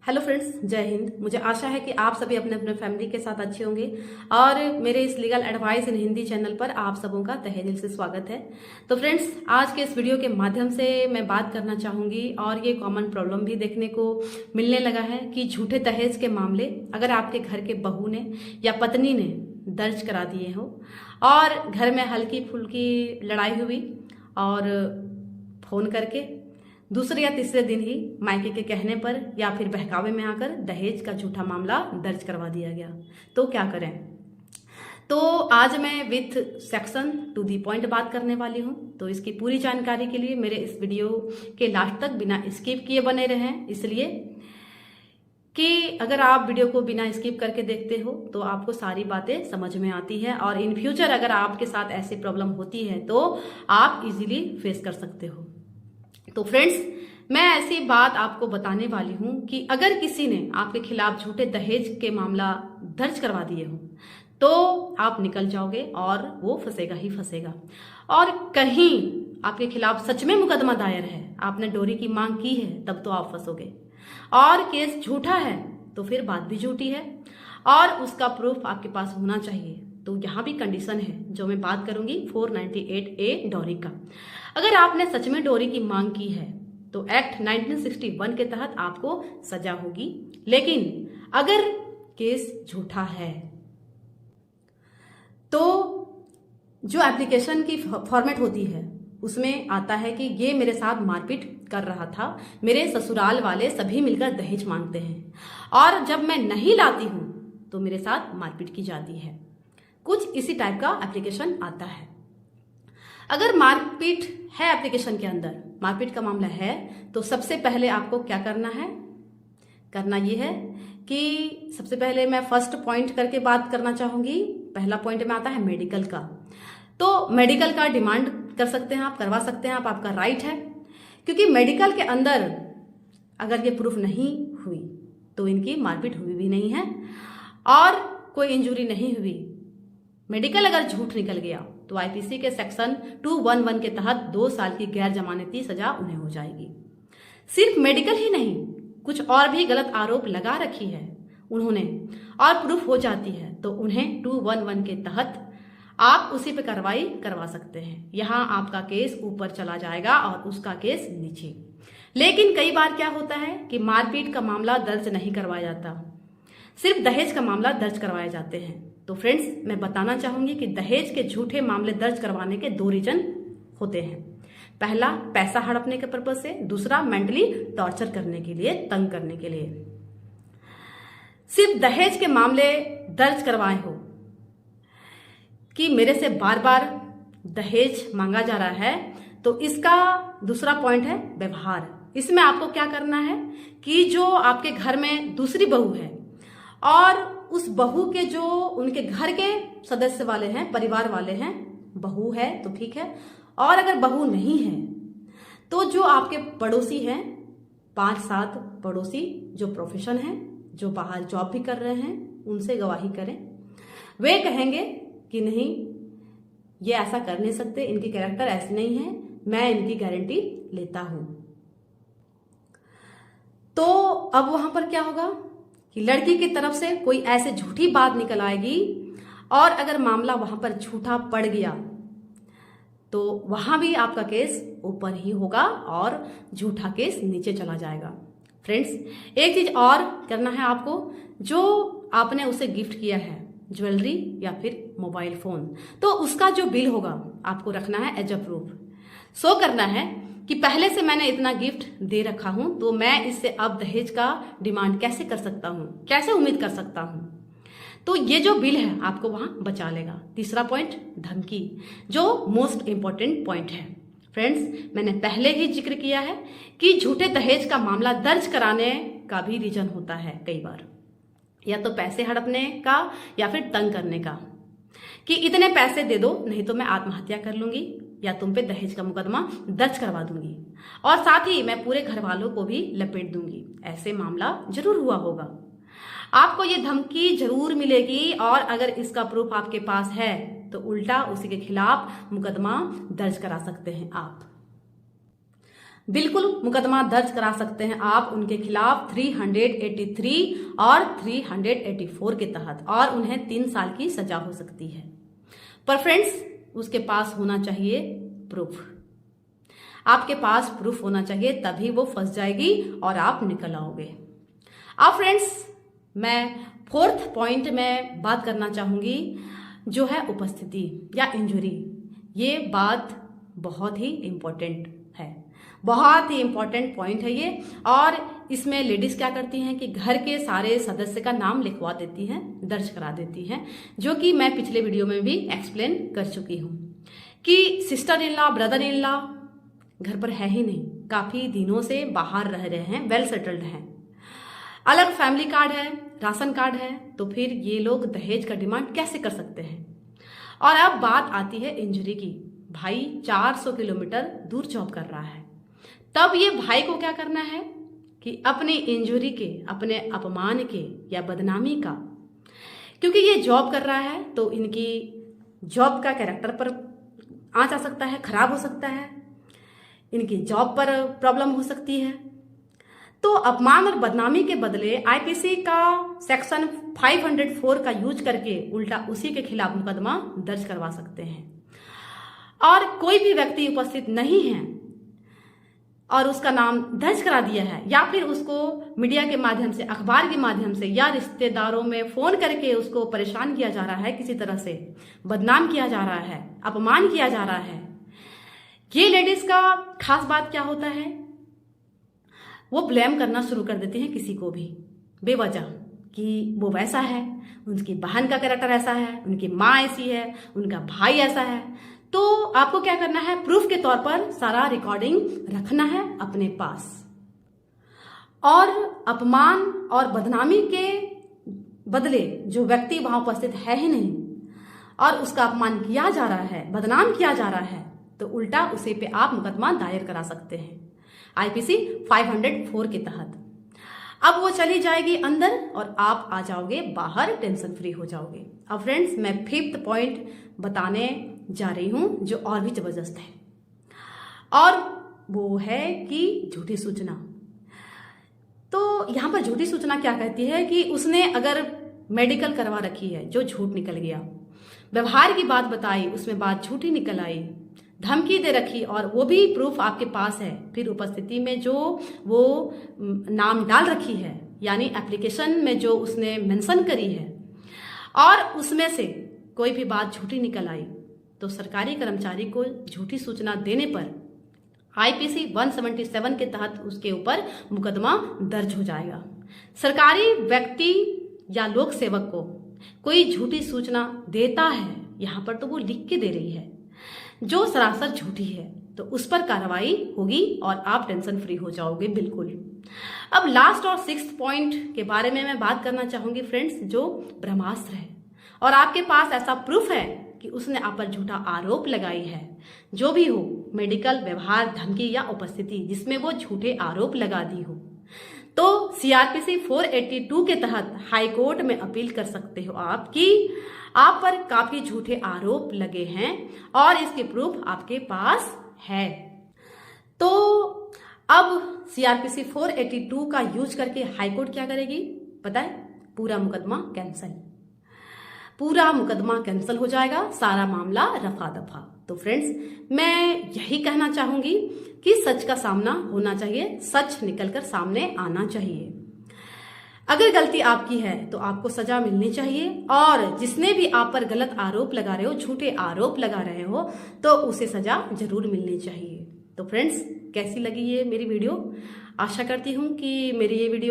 Hello friends, जय हिंद। मुझे आशा है कि आप सभी अपने अपने फैमिली के साथ अच्छे होंगे और मेरे इस legal advice in Hindi channel पर आप सबों का तहे दिल से स्वागत है। तो फ्रेंड्स, आज के इस वीडियो के माध्यम से मैं बात करना चाहूंगी और ये कॉमन प्रॉब्लम भी देखने को मिलने लगा है कि झूठे दहेज के मामले अगर आपके घर के बहू ने या पत्नी ने दर्ज करा दिए हो और घर में हल्की फुल्की लड़ाई हुई और फोन करके दूसरे या तीसरे दिन ही मायके के कहने पर या फिर बहकावे में आकर दहेज का झूठा मामला दर्ज करवा दिया गया, तो क्या करें। तो आज मैं with section two the point बात करने वाली हूं। तो इसकी पूरी जानकारी के लिए मेरे इस वीडियो के लास्ट तक बिना स्किप किए बने रहें, इसलिए कि अगर आप वीडियो को बिना स्किप करके देखते हो तो आपको सारी बातें समझ में आती है और इन फ्यूचर अगर आपके साथ ऐसी प्रॉब्लम होती है तो आप इजीली फेस कर सकते हो। तो फ्रेंड्स, मैं ऐसी बात आपको बताने वाली हूं कि अगर किसी ने आपके खिलाफ झूठे दहेज के मामला दर्ज करवा दिए हो तो आप निकल जाओगे और वो फंसेगा ही फंसेगा। और कहीं आपके खिलाफ सच में मुकदमा दायर है, आपने डोरी की मांग की है, तब तो आप फंसोगे। और केस झूठा है तो फिर बात भी झूठी है और उसका प्रूफ आपके पास होना चाहिए। तो यहाँ भी कंडीशन है जो मैं बात करूंगी 498A डोरी का। अगर आपने सच में डोरी की मांग की है तो एक्ट 1961 के तहत आपको सजा होगी, लेकिन अगर केस झूठा है तो जो एप्लीकेशन की फॉर्मेट होती है उसमें आता है कि ये मेरे साथ मारपीट कर रहा था, मेरे ससुराल वाले सभी मिलकर दहेज मांगते हैं और जब मैं नहीं लाती हूं तो मेरे साथ मारपीट की जाती है। कुछ इसी टाइप का एप्लीकेशन आता है। अगर मारपीट है एप्लीकेशन के अंदर, मारपीट का मामला है, तो सबसे पहले आपको क्या करना है, करना ये है कि सबसे पहले मैं फर्स्ट पॉइंट करके बात करना चाहूंगी। पहला पॉइंट में आता है मेडिकल का। तो मेडिकल का डिमांड कर सकते हैं आप, करवा सकते हैं आप, आपका राइट है, क्योंकि मेडिकल के अंदर अगर ये प्रूफ नहीं हुई तो इनकी मारपीट हुई भी नहीं है और कोई इंजुरी नहीं हुई। मेडिकल अगर झूठ निकल गया तो आईपीसी के सेक्शन 211 के तहत 2 साल की गैर जमानती सजा उन्हें हो जाएगी। सिर्फ मेडिकल ही नहीं, कुछ और भी गलत आरोप लगा रखी है उन्होंने और प्रूफ हो जाती है तो उन्हें 211 के तहत आप उसी पे कार्रवाई करवा सकते हैं। यहाँ आपका केस ऊपर चला जाएगा और उसका केस नीचे। लेकिन कई बार क्या होता है कि मारपीट का मामला दर्ज नहीं करवाया जाता, सिर्फ दहेज का मामला दर्ज करवाए जाते हैं। तो फ्रेंड्स, मैं बताना चाहूंगी कि दहेज के झूठे मामले दर्ज करवाने के 2 रीजन होते हैं। पहला पैसा हड़पने के पर्पज से, दूसरा मेंटली टॉर्चर करने के लिए, तंग करने के लिए। सिर्फ दहेज के मामले दर्ज करवाए हो कि मेरे से बार बार दहेज मांगा जा रहा है तो इसका दूसरा पॉइंट है व्यवहार। इसमें आपको क्या करना है कि जो आपके घर में दूसरी बहू है और उस बहू के जो उनके घर के सदस्य वाले हैं, परिवार वाले हैं, बहू है तो ठीक है, और अगर बहू नहीं है तो जो आपके पड़ोसी हैं, 5-7 पड़ोसी जो प्रोफेशन है, जो बाहर जॉब भी कर रहे हैं, उनसे गवाही करें। वे कहेंगे कि नहीं, ये ऐसा कर नहीं सकते, इनकी कैरेक्टर ऐसी नहीं है, मैं इनकी गारंटी लेता हूं। तो अब वहां पर क्या होगा कि लड़की की तरफ से कोई ऐसे झूठी बात निकल आएगी और अगर मामला वहां पर झूठा पड़ गया तो वहां भी आपका केस ऊपर ही होगा और झूठा केस नीचे चला जाएगा। फ्रेंड्स, एक चीज और करना है आपको, जो आपने उसे गिफ्ट किया है, ज्वेलरी या फिर मोबाइल फोन, तो उसका जो बिल होगा आपको रखना है एज अ प्रूफ। शो करना है कि पहले से मैंने इतना गिफ्ट दे रखा हूं तो मैं इससे अब दहेज का डिमांड कैसे कर सकता हूं, कैसे उम्मीद कर सकता हूं। तो ये जो बिल है आपको वहां बचा लेगा। तीसरा पॉइंट धमकी, जो मोस्ट इंपॉर्टेंट पॉइंट है। फ्रेंड्स, मैंने पहले ही जिक्र किया है कि झूठे दहेज का मामला दर्ज कराने का भी रीजन होता है कई बार, या तो पैसे हड़पने का या फिर तंग करने का, कि इतने पैसे दे दो नहीं तो मैं आत्महत्या कर लूंगी या तुम पे दहेज का मुकदमा दर्ज करवा दूंगी और साथ ही मैं पूरे घर वालों को भी लपेट दूंगी। ऐसे मामला जरूर हुआ होगा, आपको ये धमकी जरूर मिलेगी और अगर इसका प्रूफ आपके पास है तो उल्टा उसी के खिलाफ मुकदमा दर्ज करा सकते हैं आप। बिल्कुल मुकदमा दर्ज करा सकते हैं आप उनके खिलाफ 383 और 384 के तहत, और उन्हें 3 साल की सजा हो सकती है। पर फ्रेंड्स, उसके पास होना चाहिए प्रूफ। आपके पास प्रूफ होना चाहिए, तभी वो फंस जाएगी और आप निकल आओगे। अब फ्रेंड्स, मैं 4th पॉइंट में बात करना चाहूंगी, जो है उपस्थिति या इंजुरी। ये बात बहुत ही इंपॉर्टेंट है, बहुत ही इंपॉर्टेंट पॉइंट है ये। और इसमें लेडीज क्या करती हैं कि घर के सारे सदस्य का नाम लिखवा देती हैं, दर्ज करा देती हैं, जो कि मैं पिछले वीडियो में भी एक्सप्लेन कर चुकी हूं कि sister in law, brother in law घर पर है ही नहीं, काफी दिनों से बाहर रह रहे हैं, वेल सेटल्ड हैं, अलग फैमिली कार्ड है, राशन कार्ड है, तो फिर ये लोग दहेज का डिमांड कैसे कर सकते हैं। और अब बात आती है इंजरी की। भाई 400 किलोमीटर दूर जॉब कर रहा है, तब ये भाई को क्या करना है कि अपनी इंजरी के, अपने अपमान के या बदनामी का, क्योंकि ये जॉब कर रहा है तो इनकी जॉब का कैरेक्टर पर आंच आ सकता है, खराब हो सकता है, इनकी जॉब पर प्रॉब्लम हो सकती है। तो अपमान और बदनामी के बदले आईपीसी का सेक्शन 504 का यूज करके उल्टा उसी के खिलाफ मुकदमा दर्ज करवा सकते हैं। और कोई भी व्यक्ति उपस्थित नहीं है और उसका नाम दर्ज करा दिया है, या फिर उसको मीडिया के माध्यम से, अखबार के माध्यम से या रिश्तेदारों में फोन करके उसको परेशान किया जा रहा है, किसी तरह से बदनाम किया जा रहा है, अपमान किया जा रहा है, ये लेडीज का खास बात क्या होता है, वो ब्लेम करना शुरू कर देती हैं किसी को भी बेवजह, कि वो वैसा है, उनकी बहन का कैरेक्टर ऐसा है, उनकी माँ ऐसी है, उनका भाई ऐसा है। तो आपको क्या करना है, प्रूफ के तौर पर सारा रिकॉर्डिंग रखना है अपने पास। और अपमान और बदनामी के बदले जो व्यक्ति वहां उपस्थित है ही नहीं और उसका अपमान किया जा रहा है, बदनाम किया जा रहा है, तो उल्टा उसे पे आप मुकदमा दायर करा सकते हैं आईपीसी 504 के तहत। अब वो चली जाएगी अंदर और आप आ जाओगे बाहर, टेंशन फ्री हो जाओगे। अब फ्रेंड्स, मैं 5th पॉइंट बताने जा रही हूं जो और भी जबरदस्त है, और वो है कि झूठी सूचना। तो यहां पर झूठी सूचना क्या कहती है कि उसने अगर मेडिकल करवा रखी है, जो झूठ निकल गया, व्यवहार की बात बताई, उसमें बात झूठी निकल आई, धमकी दे रखी और वो भी प्रूफ आपके पास है, फिर उपस्थिति में जो वो नाम डाल रखी है, यानी एप्लीकेशन में जो उसने मेंशन करी है, और उसमें से कोई भी बात झूठी निकल आई, तो सरकारी कर्मचारी को झूठी सूचना देने पर आईपीसी 177 के तहत उसके ऊपर मुकदमा दर्ज हो जाएगा। सरकारी व्यक्ति या लोक सेवक को कोई झूठी सूचना देता है, यहां पर तो वो लिख के दे रही है, जो सरासर झूठी है, तो उस पर कार्रवाई होगी और आप टेंशन फ्री हो जाओगे बिल्कुल। अब लास्ट और 6th पॉइंट के बारे में मैं बात करना चाहूंगी फ्रेंड्स, जो ब्रह्मास्त्र है और आपके पास ऐसा प्रूफ है कि उसने आप पर झूठा आरोप लगाई है, जो भी हो, मेडिकल, व्यवहार, धमकी या उपस्थिति जिसमें वो झूठे आरोप लगा दी हो, तो सीआरपीसी 482 के तहत हाई कोर्ट में अपील कर सकते हो आप कि आप पर काफी झूठे आरोप लगे हैं और इसके प्रूफ आपके पास है। तो अब सीआरपीसी 482 का यूज करके हाई कोर्ट क्या करेगी पता है? पूरा मुकदमा कैंसिल, पूरा मुकदमा कैंसिल हो जाएगा, सारा मामला रफा दफा। तो फ्रेंड्स, मैं यही कहना चाहूंगी कि सच का सामना होना चाहिए, सच निकलकर सामने आना चाहिए। अगर गलती आपकी है तो आपको सजा मिलनी चाहिए, और जिसने भी आप पर गलत आरोप लगा रहे हो, झूठे आरोप लगा रहे हो, तो उसे सजा जरूर मिलनी चाहिए। तो फ्रेंड्स, कैसी लगी ये मेरी वीडियो? आशा करती हूँ कि मेरी ये वीडियो